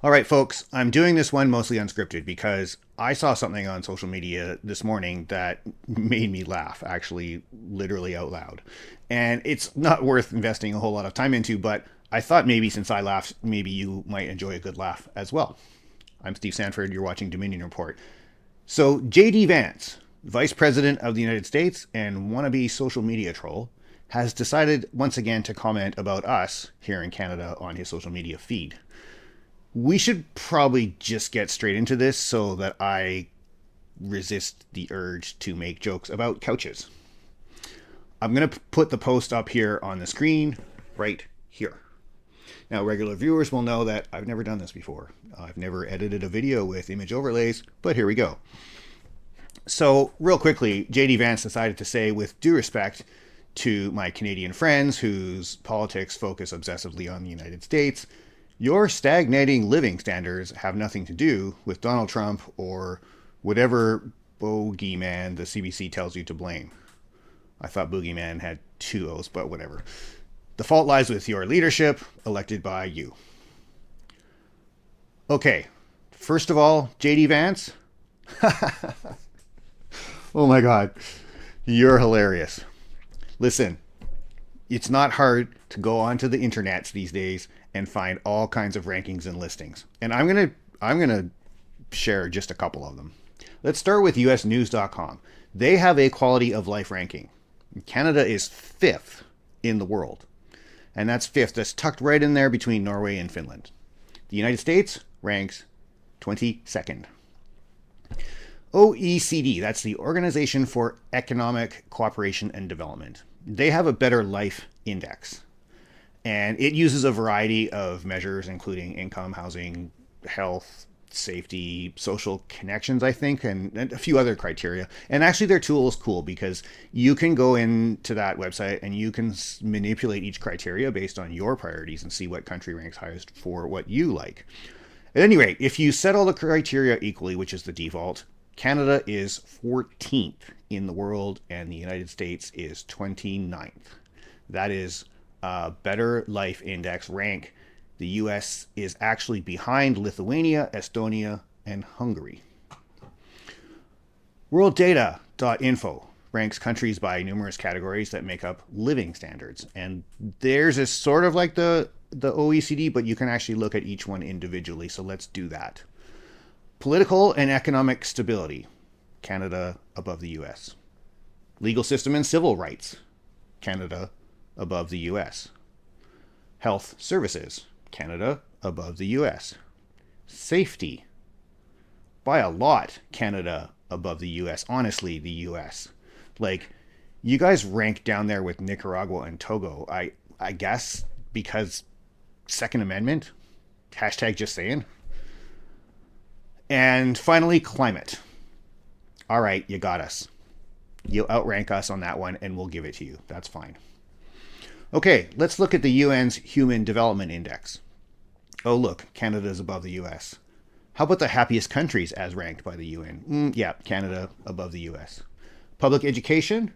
All right, folks, I'm doing this one mostly unscripted because I saw something on social media this morning that made me laugh, actually, literally out loud. And it's not worth investing a whole lot of time into, but I thought maybe since I laughed, maybe you might enjoy a good laugh as well. I'm Steve Sandford. You're watching Dominion Report. So, J.D. Vance, Vice President of the United States and wannabe social media troll, has decided once again to comment about us here in Canada on his social media feed. We should probably just get straight into this so that I resist the urge to make jokes about couches. I'm going to put the post up here on the screen right here. Now, regular viewers will know that I've never done this before. I've never edited a video with image overlays, but here we go. So, real quickly, JD Vance decided to say, with due respect to my Canadian friends whose politics focus obsessively on the United States, your stagnating living standards have nothing to do with Donald Trump or whatever bogeyman the CBC tells you to blame. I thought boogeyman had two O's, but whatever. The fault lies with your leadership, elected by you. Okay, first of all, JD Vance. Oh my God, you're hilarious. Listen, it's not hard to go onto the internets these days and find all kinds of rankings and listings. And I'm gonna share just a couple of them. Let's start with usnews.com. They have a quality of life ranking. Canada is 5th in the world. And that's 5th. That's tucked right in there between Norway and Finland. The United States ranks 22nd. OECD, that's the Organization for Economic Cooperation and Development. They have a better life index. And it uses a variety of measures, including income, housing, health, safety, social connections, I think, and a few other criteria. And actually, their tool is cool because you can go into that website and you can manipulate each criteria based on your priorities and see what country ranks highest for what you like. At any rate, if you set all the criteria equally, which is the default, Canada is 14th in the world and the United States is 29th. That is a better life index rank. The US is actually behind Lithuania, Estonia, and Hungary. Worlddata.info ranks countries by numerous categories that make up living standards. And theirs is sort of like the OECD, but you can actually look at each one individually. So let's do that. Political and economic stability, Canada above the US. Legal system and civil rights, Canada above the US. Health services, Canada above the US. Safety, by a lot, Canada above the US. Honestly, the US. Like, you guys rank down there with Nicaragua and Togo. I guess because Second Amendment? Hashtag just saying. And finally, climate. All right, you got us. You'll outrank us on that one, and we'll give it to you. That's fine. Okay, let's look at the UN's Human Development Index. Oh, look, Canada's above the US. How about the happiest countries as ranked by the UN? Yeah, Canada above the US. Public education,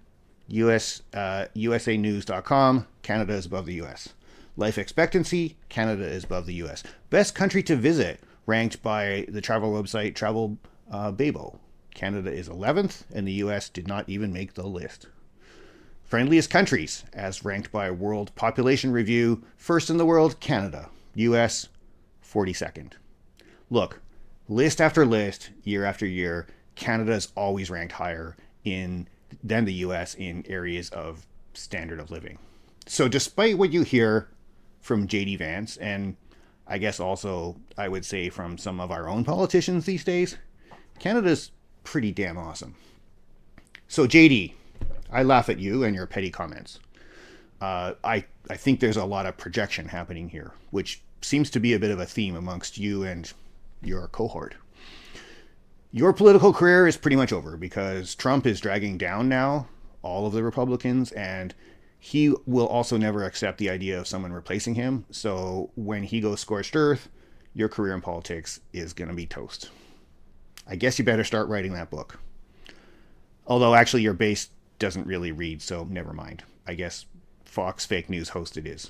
USAnews.com, Canada is above the US. Life expectancy, Canada is above the US. Best country to visit, ranked by the travel website Travel Babo. Canada is 11th, and the US did not even make the list. Friendliest countries, as ranked by World Population Review, first in the world, Canada. US, 42nd. Look, list after list, year after year, Canada is always ranked higher than the US in areas of standard of living. So despite what you hear from JD Vance, and I guess also I would say from some of our own politicians these days, Canada's pretty damn awesome. So JD, I laugh at you and your petty comments. I think there's a lot of projection happening here, which seems to be a bit of a theme amongst you and your cohort. Your political career is pretty much over because Trump is dragging down now all of the Republicans, and he will also never accept the idea of someone replacing him. So when he goes scorched earth, your career in politics is going to be toast. I guess you better start writing that book. Although actually your base doesn't really read, so never mind. I guess Fox fake news host it is.